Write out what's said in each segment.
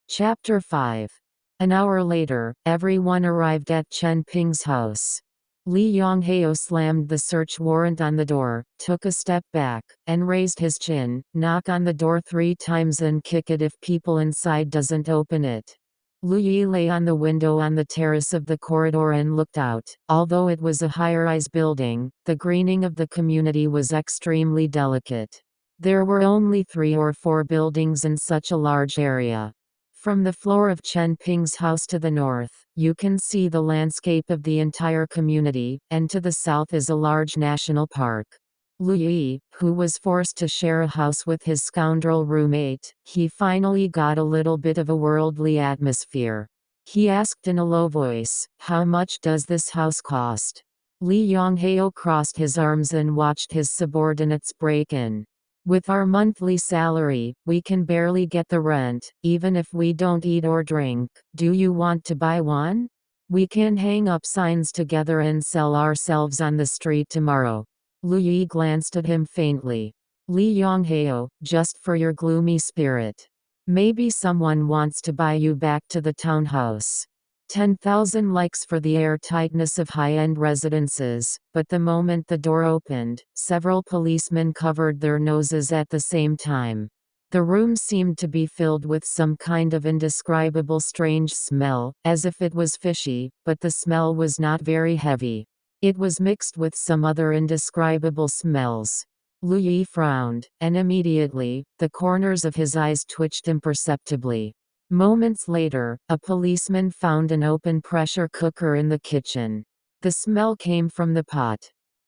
Chapter 5. An hour later, everyone arrived at Chen Ping's house. Li Yonghao slammed the search warrant on the door, took a step back, and raised his chin, knock on the door 3 times and kick it if people inside doesn't open it. Lu Yi lay on the window on the terrace of the corridor and looked out. Although it was a high-rise building, the greening of the community was extremely delicate. There were only 3 or 4 buildings in such a large area. From the floor of Chen Ping's house to the north, you can see the landscape of the entire community, and to the south is a large national park. Lu Yi, who was forced to share a house with his scoundrel roommate, he finally got a little bit of a worldly atmosphere. He asked in a low voice, "How much does this house cost?" Li Yonghao crossed his arms and watched his subordinates break in. "With our monthly salary, we can barely get the rent, even if we don't eat or drink. Do you want to buy one? We can hang up signs together and sell ourselves on the street tomorrow." Lu Yi glanced at him faintly. "Li Yonghao, just for your gloomy spirit. Maybe someone wants to buy you back to the townhouse. 10,000 likes for the airtightness of high-end residences," but the moment the door opened, several policemen covered their noses at the same time. The room seemed to be filled with some kind of indescribable strange smell, as if it was fishy, but the smell was not very heavy. It was mixed with some other indescribable smells. Lu Yi frowned, and immediately, the corners of his eyes twitched imperceptibly. Moments later, a policeman found an open pressure cooker in the kitchen. The smell came from the pot.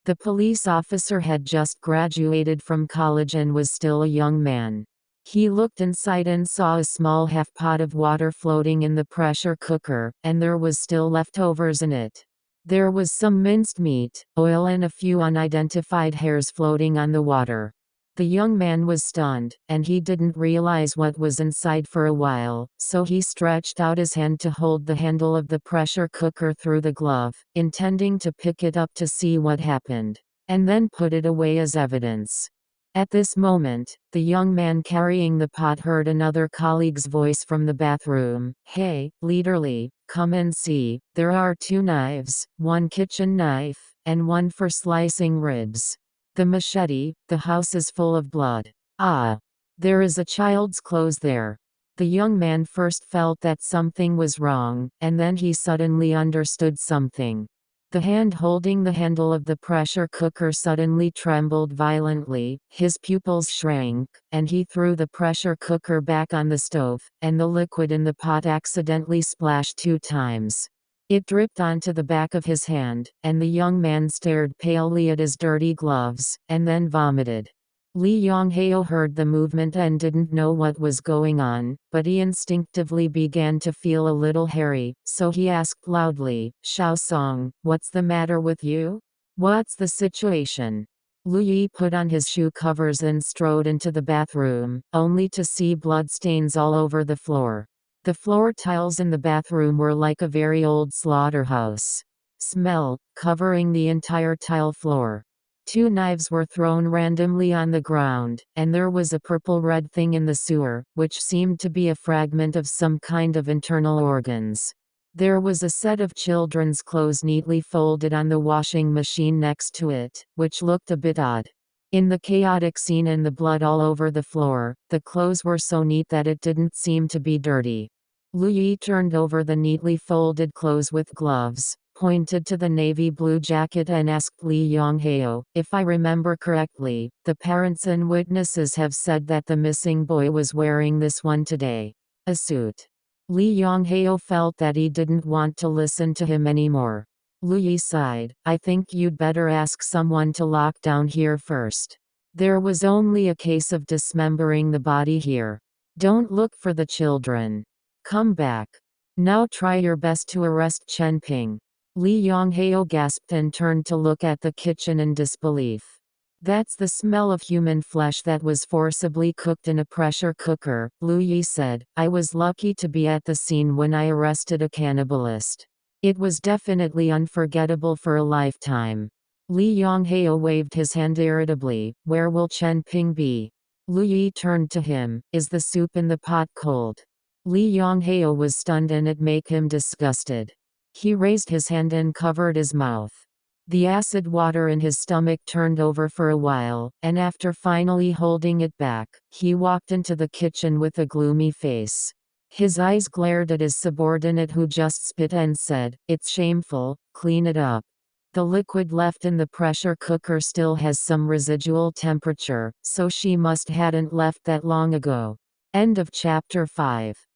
The police officer had just graduated from college and was still a young man. He looked inside and saw a small half pot of water floating in the pressure cooker, and there was still leftovers in it. There was some minced meat, oil and a few unidentified hairs floating on the water. The young man was stunned, and he didn't realize what was inside for a while, so he stretched out his hand to hold the handle of the pressure cooker through the glove, intending to pick it up to see what happened, and then put it away as evidence. At this moment, the young man carrying the pot heard another colleague's voice from the bathroom. "Hey, Leader Li, come and see, there are 2 knives, 1 kitchen knife, and 1 for slicing ribs. The machete, the house is full of blood. Ah! There is a child's clothes there." The young man first felt that something was wrong, and then he suddenly understood something. The hand holding the handle of the pressure cooker suddenly trembled violently, his pupils shrank, and he threw the pressure cooker back on the stove, and the liquid in the pot accidentally splashed 2 times. It dripped onto the back of his hand, and the young man stared palely at his dirty gloves, and then vomited. Li Yonghao heard the movement and didn't know what was going on, but he instinctively began to feel a little hairy, so he asked loudly, "Xiaosong, what's the matter with you? What's the situation?" Lu Yi put on his shoe covers and strode into the bathroom, only to see bloodstains all over the floor. The floor tiles in the bathroom were like a very old slaughterhouse. Smell, covering the entire tile floor. 2 knives were thrown randomly on the ground, and there was a purple-red thing in the sewer, which seemed to be a fragment of some kind of internal organs. There was a set of children's clothes neatly folded on the washing machine next to it, which looked a bit odd. In the chaotic scene and the blood all over the floor, the clothes were so neat that it didn't seem to be dirty. Lu Yi turned over the neatly folded clothes with gloves, pointed to the navy blue jacket and asked Li Yonghao, "If I remember correctly, the parents and witnesses have said that the missing boy was wearing this one today. A suit." Li Yonghao felt that he didn't want to listen to him anymore. Lu Yi sighed, "I think you'd better ask someone to lock down here first. There was only a case of dismembering the body here. Don't look for the children. Come back. Now try your best to arrest Chen Ping." Li Yonghao gasped and turned to look at the kitchen in disbelief. "That's the smell of human flesh that was forcibly cooked in a pressure cooker," Lu Yi said. "I was lucky to be at the scene when I arrested a cannibalist. It was definitely unforgettable for a lifetime." Li Yonghao waved his hand irritably. "Where will Chen Ping be?" Lu Yi turned to him. "Is the soup in the pot cold?" ᎢℋᎪNN was stunned and it made him disgusted. He raised his hand and covered his mouth. The acid water in his stomach turned over for a while, and after finally holding it back, he walked into the kitchen with a gloomy face. His eyes glared at his subordinate who just spit and said, "It's shameful, clean it up. The liquid left in the pressure cooker still has some residual temperature, so she must hadn't left that long ago." End of chapter 5.